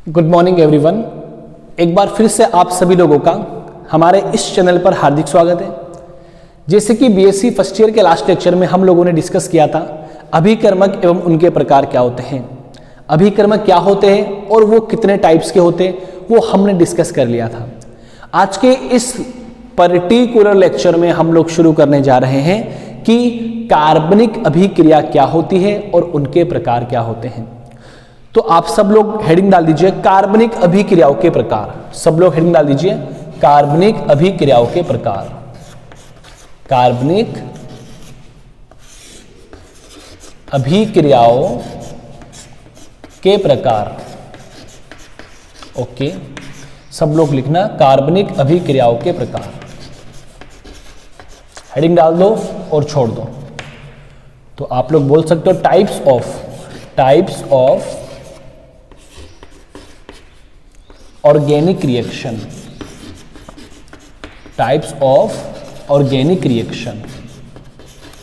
Good morning everyone. एक बार फिर से आप सभी लोगों का हमारे इस चैनल पर हार्दिक स्वागत है। जैसे कि बीएससी फर्स्ट ईयर के लास्ट लेक्चर में हम लोगों ने डिस्कस किया था अभिकर्मक एवं उनके प्रकार क्या होते हैं, अभिकर्मक क्या होते हैं और वो कितने टाइप्स के होते हैं, वो हमने डिस्कस कर लिया था। आज के इस पर्टिकुलर लेक्चर में हम लोग शुरू करने जा रहे हैं कि कार्बनिक अभिक्रिया क्या होती है और उनके प्रकार क्या होते हैं। तो आप सब लोग हेडिंग डाल दीजिए कार्बनिक अभिक्रियाओं के प्रकार। सब लोग हेडिंग डाल दीजिए कार्बनिक अभिक्रियाओं के प्रकार। कार्बनिक अभिक्रियाओं के प्रकार। ओके, सब लोग लिखना कार्बनिक अभिक्रियाओं के प्रकार। हेडिंग डाल दो और छोड़ दो। तो आप लोग बोल सकते हो types of organic reaction. Types of organic reaction.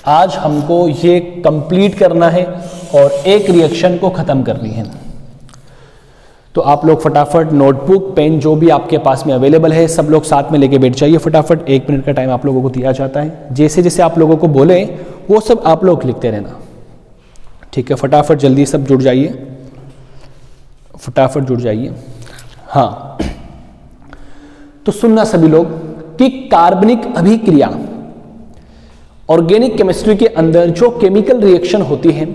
आज हमको ये कंप्लीट करना है और एक रिएक्शन को खत्म करनी है। तो आप लोग फटाफट नोटबुक पेन जो भी आपके पास में अवेलेबल है सब लोग साथ में लेके बैठ जाइए। फटाफट 1 मिनट का टाइम आप लोगों को दिया जाता है। जैसे जैसे आप लोगों को बोले वो सब आप लोग लिखते रहना, ठीक है। फटाफट जल्दी सब जुड़ जाइए, फटाफट जुड़ जाइए। हाँ, तो सुनना सभी लोग कि कार्बनिक अभिक्रिया ऑर्गेनिक केमिस्ट्री के अंदर जो केमिकल रिएक्शन होती है,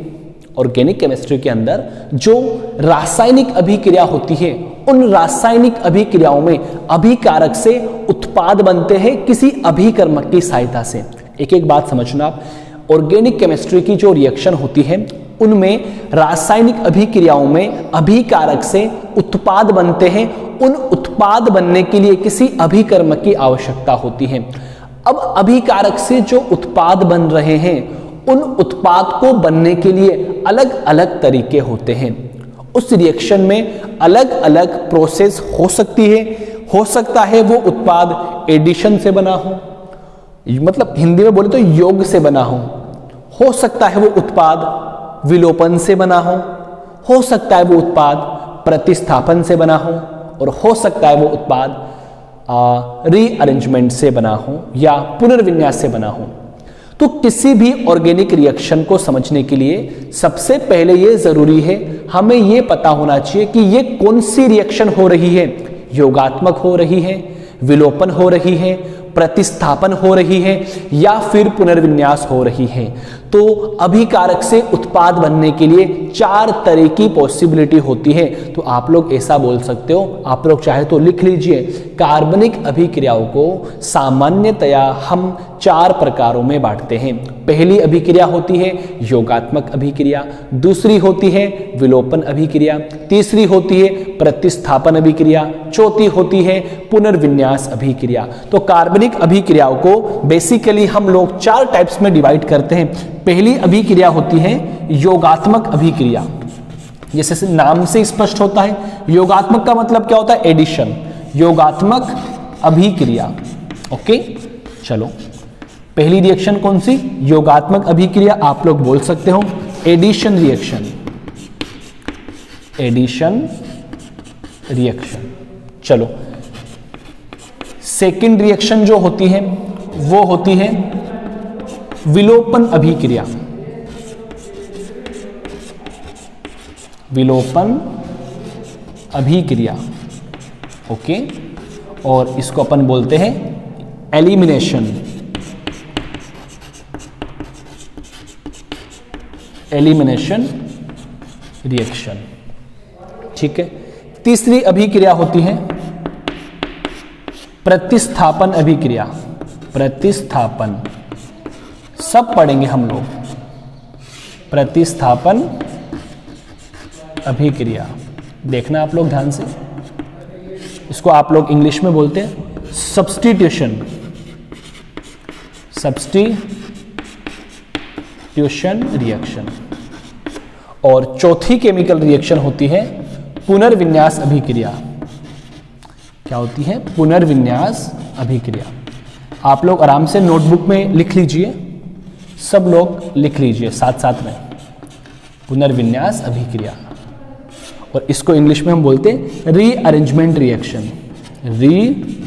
ऑर्गेनिक केमिस्ट्री के अंदर जो रासायनिक अभिक्रिया होती है, उन रासायनिक अभिक्रियाओं में अभिकारक से उत्पाद बनते हैं किसी अभिकर्मक की सहायता से। एक एक बात समझना आप, ऑर्गेनिक केमिस्ट्री की जो रिएक्शन होती है उनमें रासायनिक अभिक्रियाओं में अभिकारक से उत्पाद बनते हैं। उन उत्पाद बनने के लिए किसी अभिकर्मक की आवश्यकता होती है। अब अभिकारक से जो उत्पाद बन रहे हैं उन उत्पाद को बनने के लिए अलग अलग तरीके होते हैं। उस रिएक्शन में अलग अलग प्रोसेस हो सकती है। हो सकता है वो उत्पाद एडिशन से बना हो, मतलब हिंदी में बोले तो योग से बना हो सकता है वो उत्पाद विलोपन से बना हो सकता है वो उत्पाद प्रतिस्थापन से बना हो, और हो सकता है वो उत्पाद रीअरेंजमेंट से बना हो या पुनर्विन्यास से बना हो। तो किसी भी ऑर्गेनिक रिएक्शन को समझने के लिए सबसे पहले ये जरूरी है, हमें ये पता होना चाहिए कि ये कौन सी रिएक्शन हो रही है। योगात्मक हो रही है, विलोपन हो रही है, प्रतिस्थापन हो रही है या फिर पुनर्विन्यास हो रही है। तो अभिकारक से उत्पाद बनने के लिए 4 तरह की पॉसिबिलिटी होती है। तो आप लोग ऐसा बोल सकते हो, आप लोग चाहे तो लिख लीजिए, कार्बनिक अभिक्रियाओं को सामान्यतया हम 4 प्रकारों में बांटते हैं। पहली अभिक्रिया होती है योगात्मक अभिक्रिया, दूसरी होती है विलोपन अभिक्रिया, तीसरी होती है प्रतिस्थापन अभिक्रिया, चौथी होती है पुनर्विन्यास अभिक्रिया। तो कार्बनिक अभिक्रियाओं को बेसिकली हम लोग 4 टाइप्स में डिवाइड करते हैं। पहली अभिक्रिया होती है योगात्मक अभिक्रिया। जैसे नाम से स्पष्ट होता है, योगात्मक का मतलब क्या होता है? एडिशन। योगात्मक अभिक्रिया। ओके, चलो पहली रिएक्शन कौन सी? योगात्मक अभिक्रिया। आप लोग बोल सकते हो एडिशन रिएक्शन। Addition reaction. चलो सेकेंड रिएक्शन जो होती है वो होती है विलोपन अभिक्रिया। विलोपन अभिक्रिया। ओके, और इसको अपन बोलते हैं एलिमिनेशन। एलिमिनेशन रिएक्शन, ठीक है। तीसरी अभिक्रिया होती है प्रतिस्थापन अभिक्रिया। प्रतिस्थापन सब पढ़ेंगे हम लोग। प्रतिस्थापन अभिक्रिया देखना आप लोग ध्यान से। इसको आप लोग इंग्लिश में बोलते हैं सब्स्टिट्यूशन। Substitution reaction. और चौथी केमिकल रिएक्शन होती है पुनर्विन्यास अभिक्रिया। क्या होती है? पुनर्विन्यास अभिक्रिया। आप लोग आराम से नोटबुक में लिख लीजिए, सब लोग लिख लीजिए साथ साथ में, पुनर्विन्यास अभिक्रिया। और इसको इंग्लिश में हम बोलते हैं rearrangement reaction. Rearrangement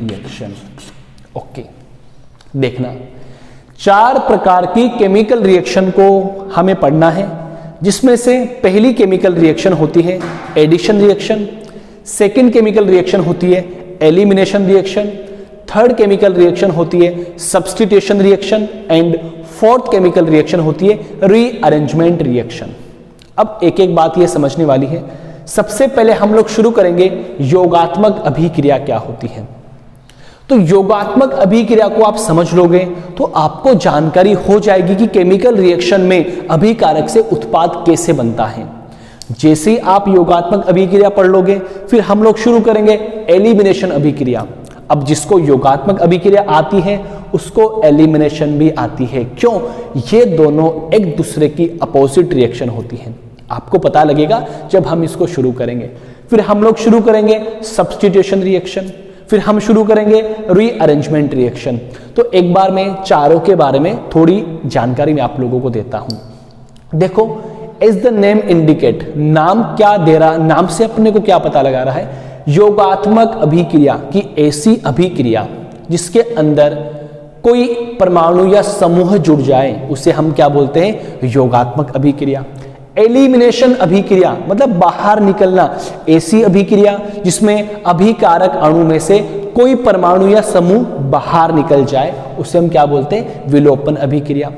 reaction. Okay, देखना 4 प्रकार की केमिकल रिएक्शन को हमें पढ़ना है, जिसमें से पहली केमिकल रिएक्शन होती है addition reaction, second chemical reaction होती है elimination reaction, third chemical reaction होती है substitution reaction and fourth chemical reaction होती है रीअरेंजमेंट रिएक्शन। अब एक एक बात ये समझने वाली है। सबसे पहले हम लोग शुरू करेंगे योगात्मक अभिक्रिया क्या होती है। तो योगात्मक अभिक्रिया को आप समझ लोगे तो आपको जानकारी हो जाएगी कि केमिकल रिएक्शन में अभिकारक से उत्पाद कैसे बनता है। जैसे ही आप योगात्मक अभिक्रिया पढ़ लोगे, फिर हम लोग शुरू करेंगे एलिमिनेशन अभिक्रिया। अब जिसको योगात्मक अभिक्रिया आती है उसको एलिमिनेशन भी आती है। क्यों? ये दोनों एक दूसरे की अपोजिट रिएक्शन होती है। आपको पता लगेगा जब हम इसको शुरू करेंगे। फिर हम लोग शुरू करेंगे सब्स्टिट्यूशन रिएक्शन, फिर हम शुरू करेंगे रीअरेंजमेंट रिएक्शन। तो एक बार मैं चारों के बारे में थोड़ी जानकारी मैं आप लोगों को देता हूं। देखो, एज द नेम इंडिकेट, नाम क्या दे रहा, नाम से अपने को क्या पता लगा रहा है? योगात्मक अभिक्रिया की ऐसी अभिक्रिया जिसके अंदर कोई परमाणु या समूह जुड़ जाए उसे हम क्या बोलते हैं? योगात्मक अभिक्रिया। एलिमिनेशन अभिक्रिया मतलब बाहर निकलना, ऐसी अभिक्रिया जिसमें अभिकारक अणु में से कोई परमाणु या समूह बाहर निकल जाए उसे हम क्या बोलते हैं? विलोपन अभिक्रिया।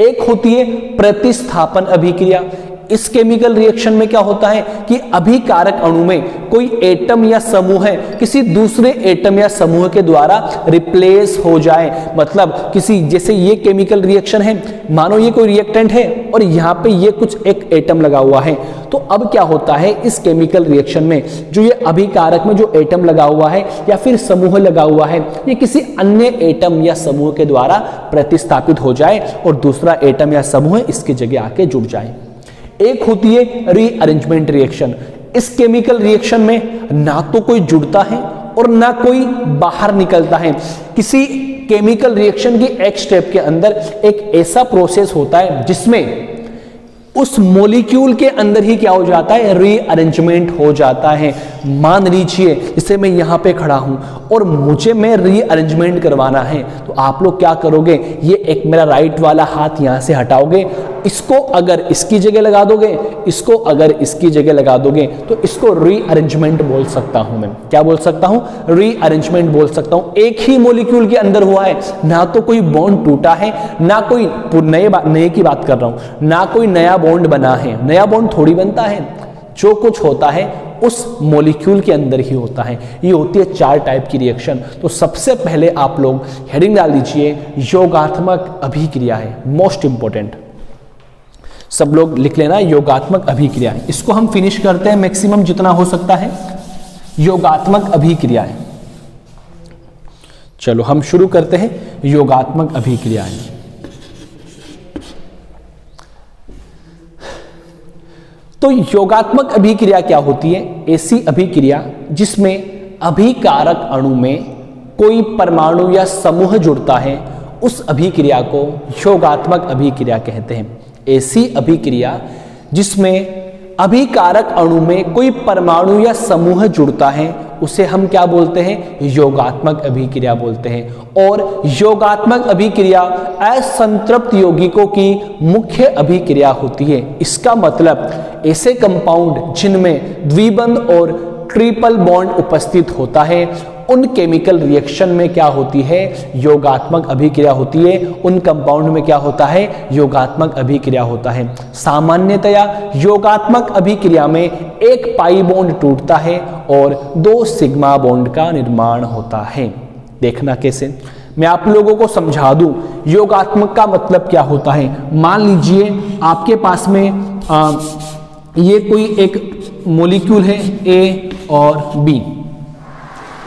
एक होती है प्रतिस्थापन अभिक्रिया। इस केमिकल रिएक्शन में क्या होता है कि अभिकारक अणु में कोई एटम या समूह है किसी दूसरे एटम या समूह के द्वारा रिप्लेस हो जाए। मतलब किसी, जैसे ये केमिकल रिएक्शन है, मानो ये कोई रिएक्टेंट है और यहाँ पे ये कुछ एक एटम लगा हुआ है, तो अब क्या होता है इस केमिकल रिएक्शन में जो ये अभिकारक में जो एटम लगा हुआ है या फिर समूह लगा हुआ है, ये किसी अन्य एटम या समूह के द्वारा प्रतिस्थापित हो जाए और दूसरा एटम या समूह इसकी जगह आके जुड़ जाए। एक होती है रीअरेंजमेंट रिएक्शन। इस केमिकल रिएक्शन में ना तो कोई जुड़ता है और ना कोई बाहर निकलता है। किसी केमिकल रिएक्शन की एक स्टेप के अंदर एक ऐसा प्रोसेस होता है जिसमें उस मॉलिक्यूल के अंदर ही क्या हो जाता है? रीअरेंजमेंट हो जाता है। मान लीजिए जैसे मैं यहाँ पे खड़ा हूं और मुझे मैं रीअरेंजमेंट करवाना है, तो आप लोग क्या करोगे? ये एक मेरा राइट वाला हाथ यहाँ से हटाओगे, इसको अगर इसकी जगह लगा दोगे, इसको अगर इसकी जगह लगा दोगे, तो इसको रीअरेंजमेंट बोल सकता हूं मैं। क्या बोल सकता हूं? रीअरेंजमेंट बोल सकता हूं। एक ही मॉलिक्यूल के अंदर हुआ है, ना तो कोई बॉन्ड टूटा है, ना कोई नए की बात कर रहा हूं, ना कोई नया बॉन्ड बना है। नया बॉन्ड थोड़ी बनता है, जो कुछ होता है उस मॉलिक्यूल के अंदर ही होता है। ये होती है 4 टाइप की रिएक्शन। तो सबसे पहले आप लोग हेडिंग डाल दीजिए योगात्मक अभिक्रिया है, मोस्ट इंपॉर्टेंट। सब लोग लिख लेना योगात्मक अभिक्रिया। इसको हम फिनिश करते हैं मैक्सिमम जितना हो सकता है। योगात्मक अभिक्रियाएं, चलो हम शुरू करते हैं योगात्मक अभिक्रियाएं। तो योगात्मक अभिक्रिया क्या होती है? ऐसी अभिक्रिया जिसमें अभिकारक अणु में कोई परमाणु या समूह जुड़ता है, उस अभिक्रिया को योगात्मक अभिक्रिया कहते हैं। ऐसी अभिक्रिया जिसमें अभिकारक अणु में कोई परमाणु या समूह जुड़ता है उसे हम क्या बोलते हैं? योगात्मक अभिक्रिया बोलते हैं। और योगात्मक अभिक्रिया असंतृप्त यौगिकों की मुख्य अभिक्रिया होती है। इसका मतलब ऐसे कंपाउंड जिनमें द्विबंध और ट्रिपल बॉन्ड उपस्थित होता है, उन केमिकल रिएक्शन में क्या होती है? योगात्मक अभिक्रिया होती है। उन कंपाउंड में क्या होता है? योगात्मक अभिक्रिया होता है। सामान्यतया योगात्मक अभिक्रिया में एक पाई बॉन्ड टूटता है और 2 सिग्मा बॉन्ड का निर्माण होता है। देखना कैसे, मैं आप लोगों को समझा दूं योगात्मक का मतलब क्या होता है। मान लीजिए आपके पास में ये कोई एक मॉलिक्यूल है ए और बी।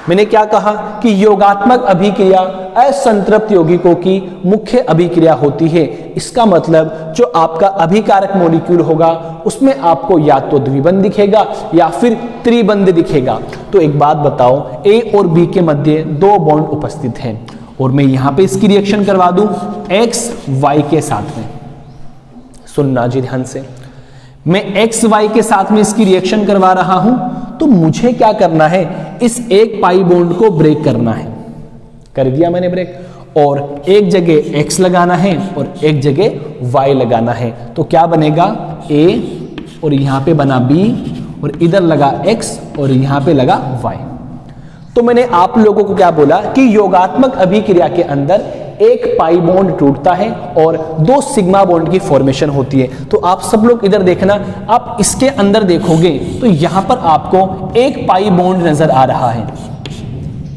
मैंने क्या कहा कि योगात्मक अभिक्रिया असंतृप्त यौगिकों की मुख्य अभिक्रिया होती है। इसका मतलब जो आपका अभिकारक मॉलिक्यूल होगा उसमें आपको या तो द्विबंध दिखेगा या फिर त्रिबंध दिखेगा। तो एक बात बताओ, ए और बी के मध्य 2 बॉन्ड उपस्थित हैं और मैं यहां पे इसकी रिएक्शन करवा दूं एक्स वाई के साथ में। सुनना जी ध्यान से, मैं एक्स वाई के साथ में इसकी रिएक्शन करवा रहा हूं, तो मुझे क्या करना है, इस एक पाई बॉन्ड को ब्रेक करना है। कर दिया मैंने ब्रेक, और एक जगह x लगाना है और एक जगह y लगाना है। तो क्या बनेगा, a और यहां पे बना b और इधर लगा x और यहां पे लगा y। तो मैंने आप लोगों को क्या बोला कि योगात्मक अभिक्रिया के अंदर एक पाई बॉन्ड टूटता है और 2 सिग्मा बॉन्ड की फॉर्मेशन होती है। तो आप सब लोग इधर देखना, आप इसके अंदर देखोगे तो यहां पर आपको एक पाई बॉन्ड नजर आ रहा है,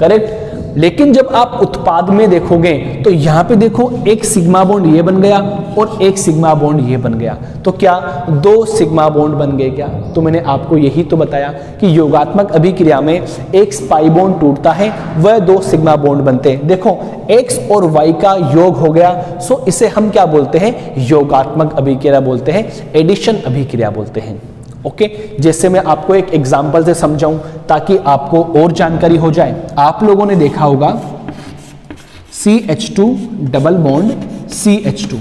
करेक्ट। लेकिन जब आप उत्पाद में देखोगे तो यहां पे देखो एक सिग्मा बॉन्ड ये बन गया और एक सिग्मा बॉन्ड ये बन गया, तो क्या 2 सिग्मा बॉन्ड बन गए क्या? तो मैंने आपको यही तो बताया कि योगात्मक अभिक्रिया में एक पाई बॉन्ड टूटता है, वह 2 सिग्मा बॉन्ड बनते हैं। देखो x और y का योग हो गया, सो इसे हम क्या बोलते हैं, योगात्मक अभिक्रिया बोलते हैं, एडिशन अभिक्रिया बोलते हैं। ओके, जैसे मैं आपको एक एग्जांपल से समझाऊं ताकि आपको और जानकारी हो जाए। आप लोगों ने देखा होगा CH2 डबल बॉन्ड CH2,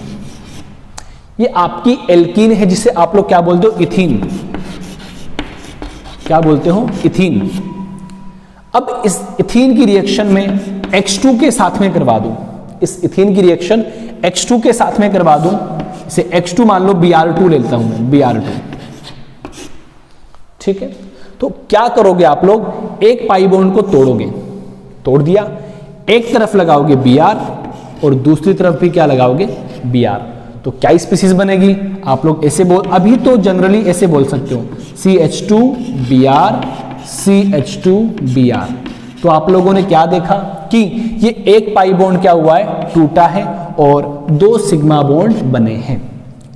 ये आपकी एल्कीन है जिसे आप लोग क्या बोलते हो, इथीन। क्या बोलते हो, इथीन। अब इस इथीन की रिएक्शन में H2 के साथ में करवा दूं, इस इथीन की रिएक्शन H2 के साथ में करवा दूं, इसे H2 मान लो Br2 लेता हूं मैं, Br2, ठीक है। तो क्या करोगे आप लोग, एक पाई बॉन्ड को तोड़ोगे, तोड़ दिया, एक तरफ लगाओगे Br और दूसरी तरफ भी क्या लगाओगे, Br। तो क्या स्पीसीज बनेगी, आप लोग ऐसे बोल, अभी तो जनरली ऐसे बोल सकते हो CH2 Br CH2 Br। तो आप लोगों ने क्या देखा कि ये एक पाई बॉन्ड क्या हुआ है, टूटा है और 2 सिग्मा बॉन्ड बने हैं।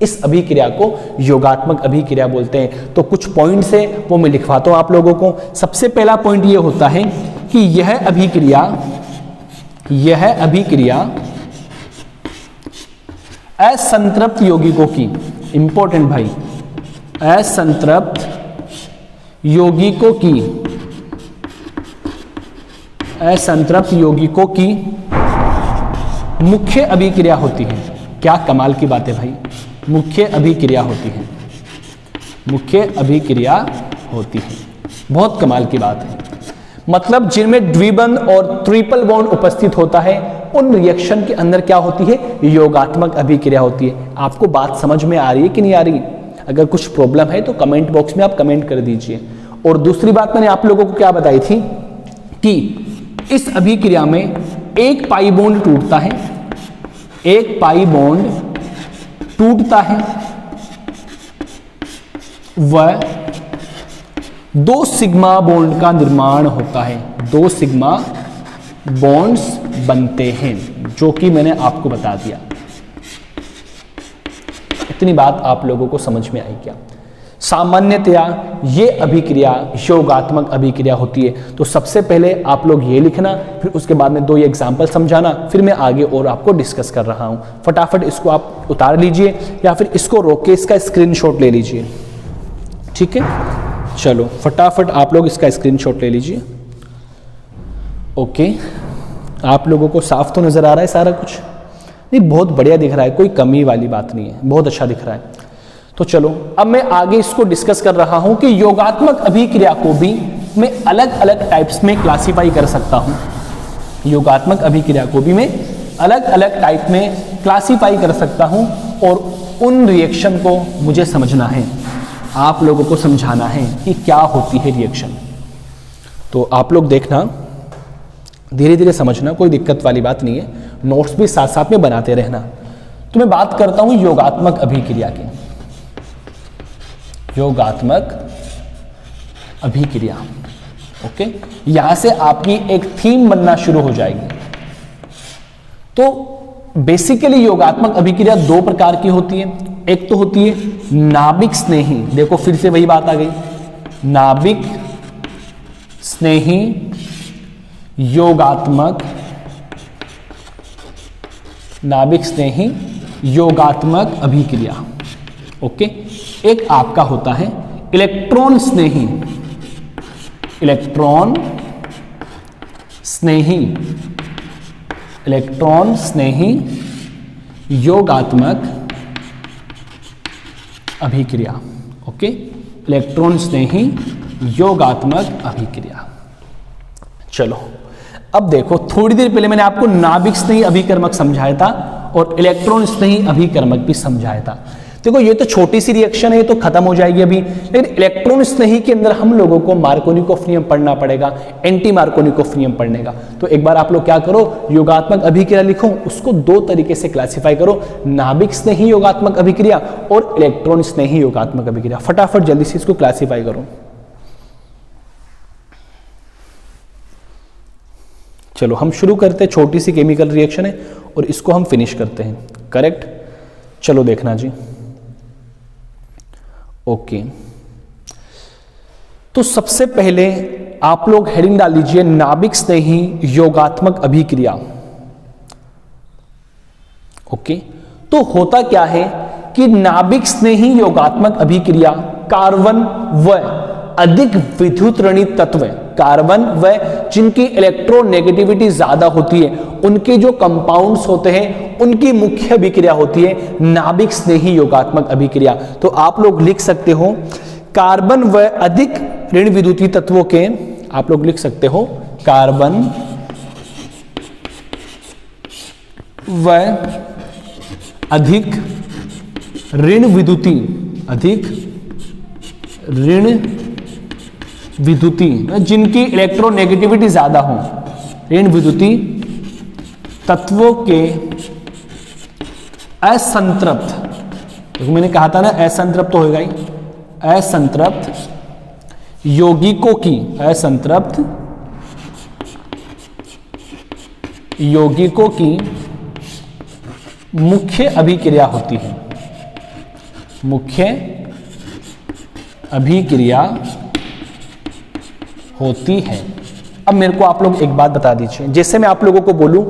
इस अभिक्रिया को योगात्मक अभिक्रिया बोलते हैं। तो कुछ पॉइंट्स है वो मैं लिखवाता हूं आप लोगों को। सबसे पहला पॉइंट ये होता है कि यह अभिक्रिया असंतृप्त यौगिकों की, इंपॉर्टेंट भाई, असंतृप्त यौगिकों की मुख्य अभिक्रिया होती है। क्या कमाल की बात है भाई, मुख्य अभिक्रिया होती है, मुख्य अभिक्रिया होती है, बहुत कमाल की बात है। मतलब जिनमें द्विबंध और ट्रिपल बॉन्ड उपस्थित होता है उन रिएक्शन के अंदर क्या होती है, योगात्मक अभिक्रिया होती है। आपको बात समझ में आ रही है कि नहीं आ रही? अगर कुछ प्रॉब्लम है तो कमेंट बॉक्स में आप कमेंट कर दीजिए। और दूसरी बात मैंने आप लोगों को क्या बताई थी कि इस अभिक्रिया में एक पाई बॉन्ड टूटता है, एक पाई बॉन्ड टूटता है, वह 2 सिग्मा बॉन्ड का निर्माण होता है, 2 सिग्मा बॉन्ड्स बनते हैं, जो कि मैंने आपको बता दिया। इतनी बात आप लोगों को समझ में आई क्या? सामान्यतया ये अभिक्रिया योगात्मक अभिक्रिया होती है। तो सबसे पहले आप लोग ये लिखना, फिर उसके बाद में 2 एग्जाम्पल समझाना, फिर मैं आगे और आपको डिस्कस कर रहा हूं। फटाफट इसको आप उतार लीजिए या फिर इसको रोक के इसका स्क्रीनशॉट ले लीजिए, ठीक है। चलो फटाफट आप लोग इसका स्क्रीनशॉट ले लीजिए। ओके, आप लोगों को साफ तो नजर आ रहा है सारा कुछ? नहीं, बहुत बढ़िया दिख रहा है, कोई कमी वाली बात नहीं है, बहुत अच्छा दिख रहा है। तो चलो अब मैं आगे इसको डिस्कस कर रहा हूं कि योगात्मक अभिक्रिया को भी मैं अलग अलग टाइप्स में क्लासिफाई कर सकता हूं। योगात्मक अभिक्रिया को भी मैं अलग अलग टाइप में क्लासिफाई कर सकता हूं और उन रिएक्शन को मुझे समझना है, आप लोगों को समझाना है कि क्या होती है रिएक्शन। तो आप लोग देखना, धीरे धीरे समझना, कोई दिक्कत वाली बात नहीं है, नोट्स भी साथ साथ में बनाते रहना। तो मैं बात करता हूं योगात्मक अभिक्रिया की। योगात्मक अभिक्रिया, ओके, यहां से आपकी एक थीम बनना शुरू हो जाएगी। तो बेसिकली योगात्मक अभिक्रिया 2 प्रकार की होती है। एक तो होती है नाभिक स्नेही, देखो फिर से वही बात आ गई, नाभिक स्नेही योगात्मक, नाभिक स्नेही योगात्मक अभिक्रिया, ओके। एक आपका होता है इलेक्ट्रॉन स्नेही, इलेक्ट्रॉन स्नेही, इलेक्ट्रॉन स्नेही योगात्मक अभिक्रिया। ओके, इलेक्ट्रॉन स्नेही योगात्मक अभिक्रिया। चलो अब देखो, थोड़ी देर पहले मैंने आपको नाभिक स्नेही अभिकर्मक समझाया था और इलेक्ट्रॉन स्नेही अभिकर्मक भी समझाया था। देखो ये तो छोटी सी रिएक्शन है, तो खत्म हो जाएगी अभी, लेकिन इलेक्ट्रॉन स्नेही के अंदर हम लोगों को मार्कोनिकोफ नियम पढ़ना पड़ेगा, एंटी मार्कोनिकोफ नियम पढ़ने का। तो एक बार आप लोग क्या करो, योगात्मक अभिक्रिया लिखो, उसको दो तरीके से क्लासिफाई करो, नाभिक स्नेही योगात्मक अभिक्रिया और इलेक्ट्रॉन स्नेही योगात्मक अभिक्रिया। फटाफट जल्दी से इसको क्लासिफाई करो। चलो हम शुरू करते हैं, छोटी सी केमिकल रिएक्शन है और इसको हम फिनिश करते हैं। करेक्ट, चलो देखना जी। ओके, तो सबसे पहले आप लोग हेडिंग डाल दीजिए नाभिक स्नेही योगात्मक अभिक्रिया। ओके, तो होता क्या है कि नाभिक स्नेही योगात्मक अभिक्रिया कार्बन व अधिक विद्युत ऋणित तत्व, कार्बन व जिनकी इलेक्ट्रोनेगेटिविटी ज्यादा होती है, उनके जो कंपाउंड्स होते हैं उनकी मुख्य अभिक्रिया होती है नाभिक स्नेही योगात्मक अभिक्रिया। तो आप लोग लिख सकते हो कार्बन व अधिक ऋण विद्युतीय तत्वों के, आप लोग लिख सकते हो कार्बन व अधिक ऋण विद्युतीय, अधिक ऋण विद्युतीय जिनकी इलेक्ट्रोनेगेटिविटी ज्यादा हो, ऋण विद्युतीय तत्वों के असंतृप्त, देखो मैंने कहा था ना असंतृप्त तो होगा ही, असंतृप्त यौगिकों की, असंतृप्त यौगिकों की मुख्य अभिक्रिया होती है, मुख्य अभिक्रिया होती है। अब मेरे को आप लोग एक बात बता दीजिए, जैसे मैं आप लोगों को बोलूं,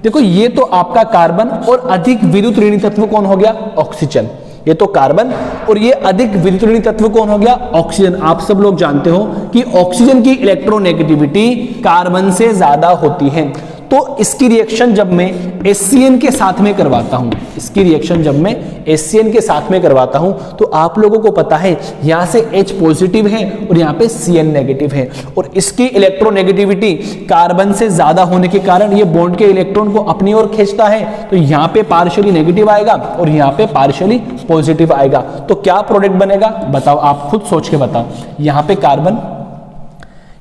देखो ये तो आपका कार्बन और अधिक विद्युत ऋणी तत्व कौन हो गया, ऑक्सीजन। ये तो कार्बन और ये अधिक विद्युत ऋणी तत्व कौन हो गया, ऑक्सीजन। आप सब लोग जानते हो कि ऑक्सीजन की इलेक्ट्रोनेगेटिविटी कार्बन से ज्यादा होती है। तो इसकी रिएक्शन जब मैं HCN के साथ में करवाता हूं, इसकी रिएक्शन जब मैं HCN के साथ में करवाता हूं, तो आप लोगों को पता है यहां से H पॉजिटिव है और यहां पे Cn नेगेटिव है, और इसकी इलेक्ट्रोनेगेटिविटी कार्बन से ज्यादा होने के कारण ये बॉन्ड के इलेक्ट्रॉन को अपनी ओर खींचता है। तो यहां पे पार्शियली नेगेटिव आएगा और यहां पे पार्शियली पॉजिटिव आएगा। तो क्या प्रोडक्ट बनेगा बताओ, आप खुद सोच के बताओ। यहां पे कार्बन,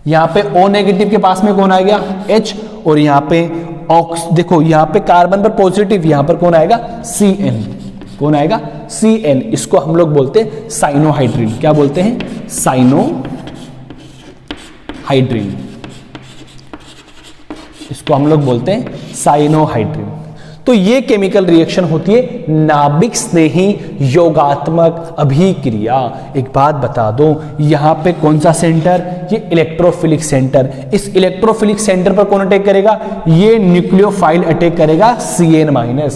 यहां पे O नेगेटिव के पास में कौन आएगा, H, और यहां पे देखो यहां पे कार्बन पर पॉजिटिव, यहां पर कौन आएगा, Cn। कौन आएगा, Cn। इसको हम लोग बोलते हैं साइनोहाइड्रिन। क्या बोलते हैं, साइनोहाइड्रिन। इसको हम लोग बोलते हैं साइनोहाइड्रिन। तो ये केमिकल रिएक्शन होती है नाभिक स्नेही योगात्मक अभिक्रिया। एक बात बता दो, यहां पे कौन सा सेंटर, ये इलेक्ट्रोफिलिक सेंटर। इस इलेक्ट्रोफिलिक सेंटर पर कौन अटैक करेगा, ये न्यूक्लियोफाइल अटैक करेगा Cn-।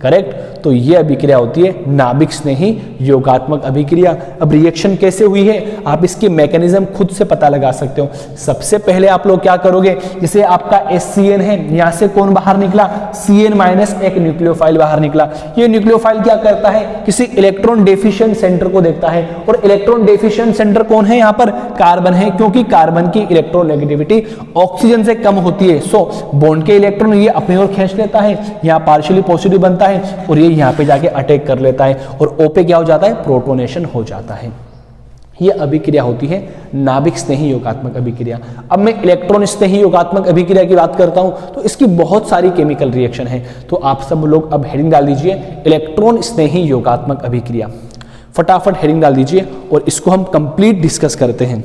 करेक्ट। तो ये अभिक्रिया होती है नाभिक स्नेही योगात्मक अभिक्रिया। अब रिएक्शन कैसे हुई है, आप इसकी मैकेनिज्म खुद से पता लगा सकते हो। सबसे पहले आप लोग क्या करोगे, जैसे आपका HCN है, यहां से कौन बाहर निकला, Cn- एक न्यूक्लियोफाइल बाहर निकला। ये न्यूक्लियोफाइल क्या करता है, किसी इलेक्ट्रॉन डेफिशिएंट सेंटर को देखता है, और इलेक्ट्रॉन डेफिशिएंट सेंटर कौन है, यहां पर कार्बन है, क्योंकि कार्बन की इलेक्ट्रोनेगेटिविटी ऑक्सीजन से कम होती है। सो बॉन्ड के इलेक्ट्रॉन ये अपनी ओर खींच लेता है, यहां पार्शियली पॉजिटिव बनता है और ये यहां पे जाके अटैक कर लेता है, और O पे क्या हो जाता है, प्रोटोनेशन हो जाता है। ये अभिक्रिया होती है नाभिक स्नेही योगात्मक अभिक्रिया। अब मैं इलेक्ट्रॉन स्नेही योगात्मक अभिक्रिया की बात करता हूं, तो इसकी बहुत सारी केमिकल रिएक्शन है। तो आप सब लोग अब हेडिंग डाल दीजिए इलेक्ट्रॉन स्नेही योगात्मक अभिक्रिया। फटाफट हेडिंग डाल दीजिए और इसको हम कंप्लीट डिस्कस करते हैं।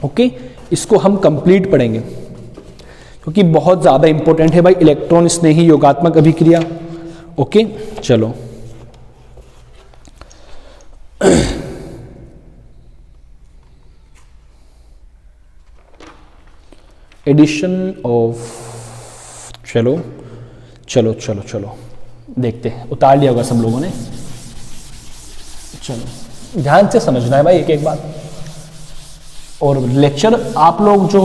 ओके, इसको हम कंप्लीट पढ़ेंगे क्योंकि बहुत ज्यादा इंपॉर्टेंट है भाई इलेक्ट्रॉन स्नेही योगात्मक अभिक्रिया। ओके, चलो एडिशन ऑफ, चलो चलो चलो चलो देखते हैं, उतार लिया होगा सब लोगों ने। चलो ध्यान से समझना है भाई एक एक बात। और लेक्चर आप लोग जो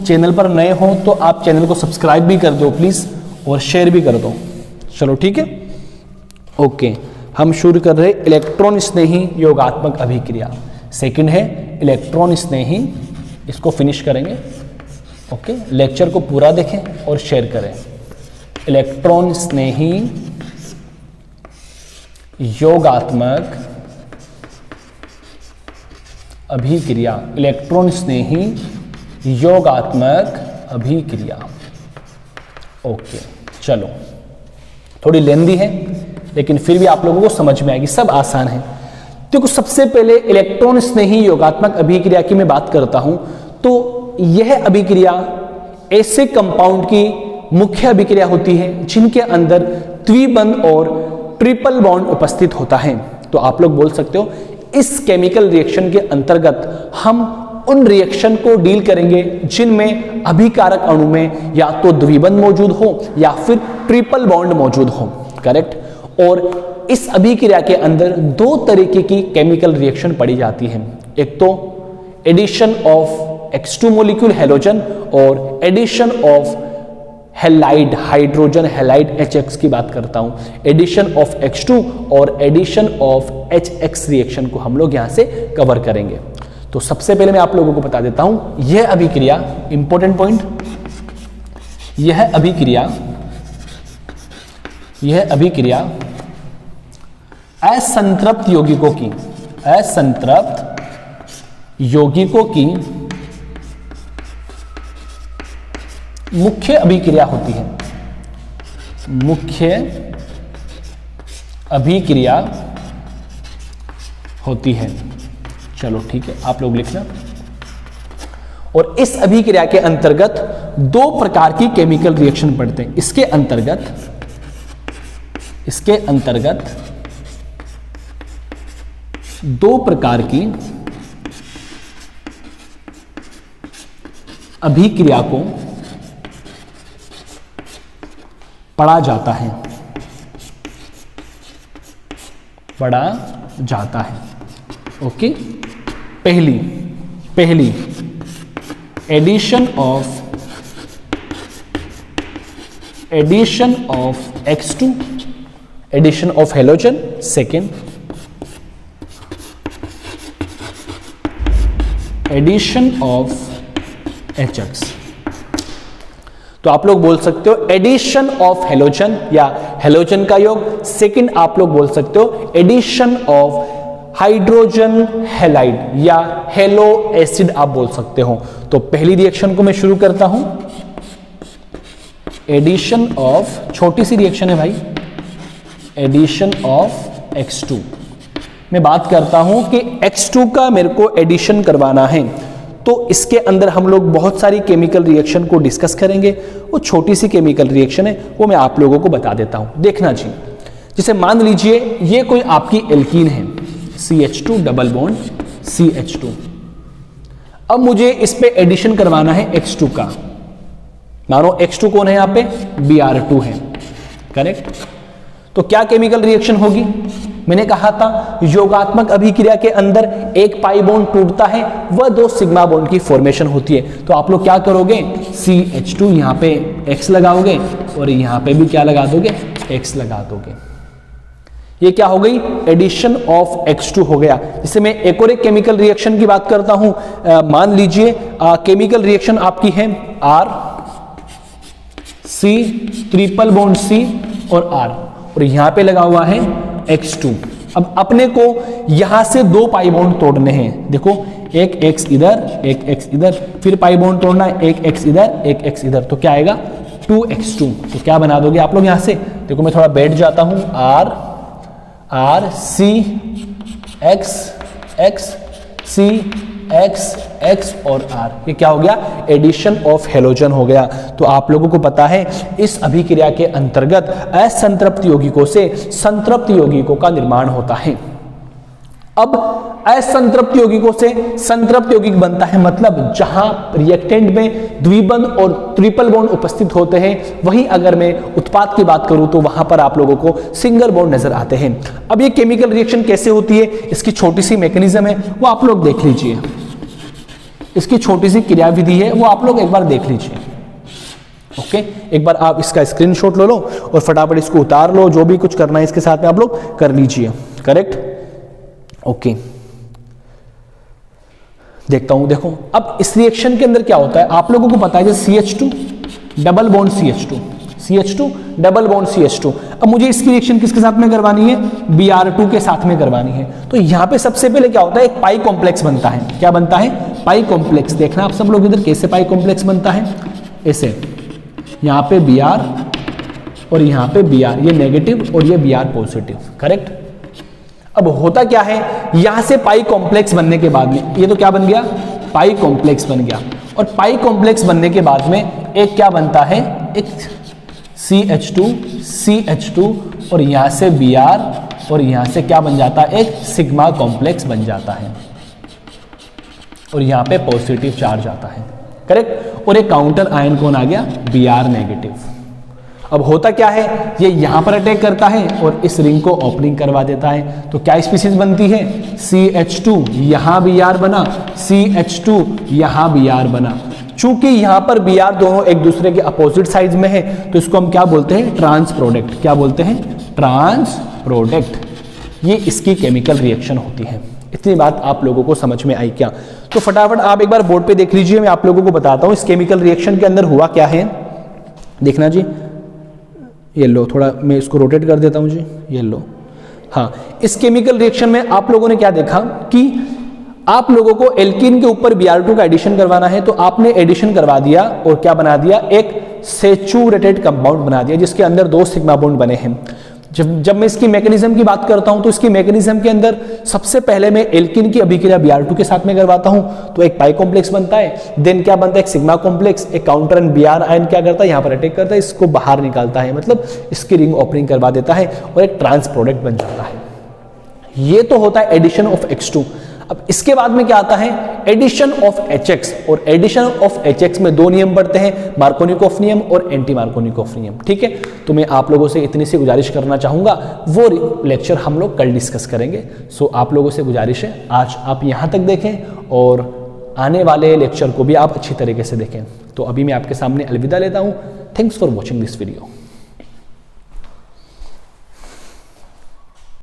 चैनल पर नए हो तो आप चैनल को सब्सक्राइब भी कर दो प्लीज, और शेयर भी कर दो। चलो ठीक है, ओके। हम शुरू कर रहे इलेक्ट्रॉन स्नेही योगात्मक अभिक्रिया। सेकंड है इलेक्ट्रॉन स्नेही, इसको फिनिश करेंगे। ओके, लेक्चर को पूरा देखें और शेयर करें। इलेक्ट्रॉन स्नेही योगात्मक अभिक्रिया, इलेक्ट्रॉन स्नेही योगात्मक अभिक्रिया। ओके, चलो थोड़ी लेंदी है लेकिन फिर भी आप लोगों को समझ में आएगी, सब आसान है। देखो सबसे पहले इलेक्ट्रॉन स्नेही योगात्मक अभिक्रिया की मैं बात करता हूं तो यह अभिक्रिया ऐसे कंपाउंड की मुख्य अभिक्रिया होती है जिनके अंदर द्विबंध और ट्रिपल बॉन्ड उपस्थित होता है। तो आप लोग बोल सकते हो इस केमिकल रिएक्शन के अंतर्गत हम उन रिएक्शन को डील करेंगे जिनमें अभिकारक अणु में या तो द्विबंध मौजूद हो या फिर ट्रिपल बॉन्ड मौजूद हो। करेक्ट। और इस अभिक्रिया के अंदर दो तरीके की केमिकल रिएक्शन पड़ी जाती है, एक तो addition of X2 molecule halogen और addition of halide hydrogen halide HX की बात करता हूं। एडिशन ऑफ X2 और एडिशन ऑफ HX रिएक्शन को हम लोग यहां से कवर करेंगे। तो सबसे पहले मैं आप लोगों को बता देता हूं यह अभिक्रिया, इंपॉर्टेंट पॉइंट, यह अभिक्रिया असंतृप्त यौगिकों की मुख्य अभिक्रिया होती है, मुख्य अभिक्रिया होती है। चलो ठीक है, आप लोग लिखना। और इस अभिक्रिया के अंतर्गत दो प्रकार की केमिकल रिएक्शन पड़ते हैं। इसके अंतर्गत दो प्रकार की अभिक्रिया को पढ़ा जाता है, ओके। पहली addition of X2, addition of halogen. Second addition of HX। तो आप लोग बोल सकते हो एडिशन ऑफ हेलोजन या हेलोजन का योग। सेकंड आप लोग बोल सकते हो एडिशन ऑफ हाइड्रोजन हैलाइड या हेलो एसिड आप बोल सकते हो। तो पहली रिएक्शन को मैं शुरू करता हूं, एडिशन ऑफ, छोटी सी रिएक्शन है भाई, एडिशन ऑफ X2। मैं बात करता हूं कि X2 का मेरे को एडिशन करवाना है, तो इसके अंदर हम लोग बहुत सारी केमिकल रिएक्शन को डिस्कस करेंगे। वो छोटी सी केमिकल रिएक्शन है, वो मैं आप लोगों को बता देता हूं, देखना जी। जैसे मान लीजिए ये कोई आपकी एल्कीन है, CH2 डबल बॉन्ड CH2। अब मुझे इस पे एडिशन करवाना है X2 का। मानो X2 कौन है यहाँ पे, Br2 है। करेक्ट। तो क्या केमिकल रिएक्शन होगी, मैंने कहा था योगात्मक अभिक्रिया के अंदर एक पाई बॉन्ड टूटता है, वह दो सिग्मा बॉन्ड की फॉर्मेशन होती है। तो आप लोग क्या करोगे, CH2 यहाँ पे X लगाओगे और यहाँ पे भी क्या लगा दोगे, X लगा दोगे। ये क्या हो गई, एडिशन ऑफ X2 हो गया। जिससे मैं एक और एक केमिकल रिएक्शन की बात करता हूं। मान लीजिए केमिकल रिएक्शन आपकी है R C triple bond C और R, और यहां पे लगा हुआ है X2। अब अपने को यहां से दो पाई बॉन्ड तोड़ने हैं। देखो एक X इधर, एक X इधर, फिर पाई बॉन्ड तोड़ना है, एक X इधर, एक X इधर, तो क्या आएगा 2X2। तो क्या बना दोगे आप लोग यहां से, देखो मैं थोड़ा बैठ जाता हूं, R C X X C X X और R, ये क्या हो गया, एडिशन ऑफ हेलोजन हो गया। तो आप लोगों को पता है इस अभिक्रिया के अंतर्गत असंतृप्त यौगिकों से संतृप्त यौगिकों का निर्माण होता है। अब असंतृप्त यौगिकों से संतृप्त यौगिक बनता है, मतलब जहां रिएक्टेंट में द्विबंध और ट्रिपल बॉन्ड उपस्थित होते हैं, वहीं अगर मैं उत्पाद की बात करूं तो वहां पर आप लोगों को सिंगल बॉन्ड नजर आते हैं। अब ये केमिकल रिएक्शन कैसे होती है, इसकी छोटी सी मैकेनिज्म है, वो आप लोग देख लीजिए। इसकी छोटी सी क्रियाविधि है, वो आप लोग एक बार देख लीजिए। ओके एक बार आप इसका स्क्रीनशॉट ले लो और फटाफट इसको उतार लो, जो भी कुछ करना है इसके साथ में आप लोग कर लीजिए। करेक्ट, ओके देखता हूं। देखो अब इस रिएक्शन के अंदर क्या होता है, आप लोगों को पता है जैसे CH2 double bond CH2 double bond CH2। अब मुझे इसकी रिएक्शन किसके साथ में करवानी है, Br2 के साथ में करवानी है। तो यहां पे सबसे पहले क्या होता है, एक पाई कॉम्प्लेक्स बनता है। क्या बनता है, पाई कॉम्प्लेक्स। देखना आप सब लोग इधर कैसे पाई कॉम्प्लेक्स बनता है, ऐसे यहां पे Br और यहां पे Br, ये नेगेटिव और ये Br पॉजिटिव। करेक्ट। अब होता क्या है, यहां से पाई कॉम्प्लेक्स बनने के बाद में ये तो क्या बन गया, पाई कॉम्प्लेक्स बन गया। और पाई कॉम्प्लेक्स बनने के बाद में एक क्या बनता है, एक CH2 और यहां से Br और यहां से क्या बन जाता है, एक सिग्मा कॉम्प्लेक्स बन जाता है और यहां पे पॉजिटिव चार्ज आता है। करेक्ट। और एक काउंटर आयन कौन आ गया, Br नेगेटिव। अब होता क्या है, ये यहां पर अटैक करता है और इस रिंग को ओपनिंग करवा देता है। तो क्या स्पीसीज बनती है, CH2 यहां Br बना, CH2 यहां Br बना। चूंकि यहां पर Br दोनों एक दूसरे के अपोजिट साइड में है तो इसको हम क्या बोलते हैं, ट्रांस प्रोडक्ट। क्या बोलते हैं, ट्रांस प्रोडक्ट। ये इसकी केमिकल रिएक्शन होती है। इतनी बात आप लोगों को समझ में आई क्या? तो फटाफट आप एक बार बोर्ड पे देख लीजिए, मैं आप लोगों को बताता हूं इस केमिकल रिएक्शन के अंदर हुआ क्या है। देखना जी, ये लो, थोड़ा मैं इसको रोटेट कर देता हूं जी, ये लो। हाँ, इस केमिकल रिएक्शन में आप लोगों ने क्या देखा कि आप लोगों को एल्कीन के ऊपर Br2 का एडिशन करवाना है, तो आपने एडिशन करवा दिया और क्या बना दिया, एक सेचुरेटेड कंपाउंड बना दिया जिसके अंदर 2 सिग्मा बॉन्ड बने हैं। जब मैं इसकी मैकेनिज्म की बात करता हूं तो इसकी मैकेनिज्म के अंदर सबसे पहले मैं एल्कीन की अभिक्रिया Br2 के साथ में करवाता हूं तो एक पाई कॉम्प्लेक्स बनता है। देन क्या बनता है, एक सिग्मा कॉम्प्लेक्स, एक काउंटर एंड Br आयन क्या करता है, यहां पर अटैक करता है, इसको बाहर निकालता है, मतलब इसकी रिंग ओपनिंग करवा देता है और एक ट्रांस प्रोडक्ट बन जाता है। ये तो होता है एडिशन ऑफ X2। अब इसके बाद में क्या आता है, एडिशन ऑफ HX। और एडिशन ऑफ HX में 2 नियम पढ़ते हैं, मार्कोनिकोफ नियम और एंटी मार्कोनिकोफ नियम। ठीक है, तो मैं आप लोगों से इतनी सी गुजारिश करना चाहूंगा, वो लेक्चर हम लोग कल डिस्कस करेंगे। सो आप लोगों से गुजारिश है आज आप यहां तक देखें और आने वाले लेक्चर को भी आप अच्छी तरीके से देखें। तो अभी मैं आपके सामने अलविदा लेता हूं। Thanks for watching this video.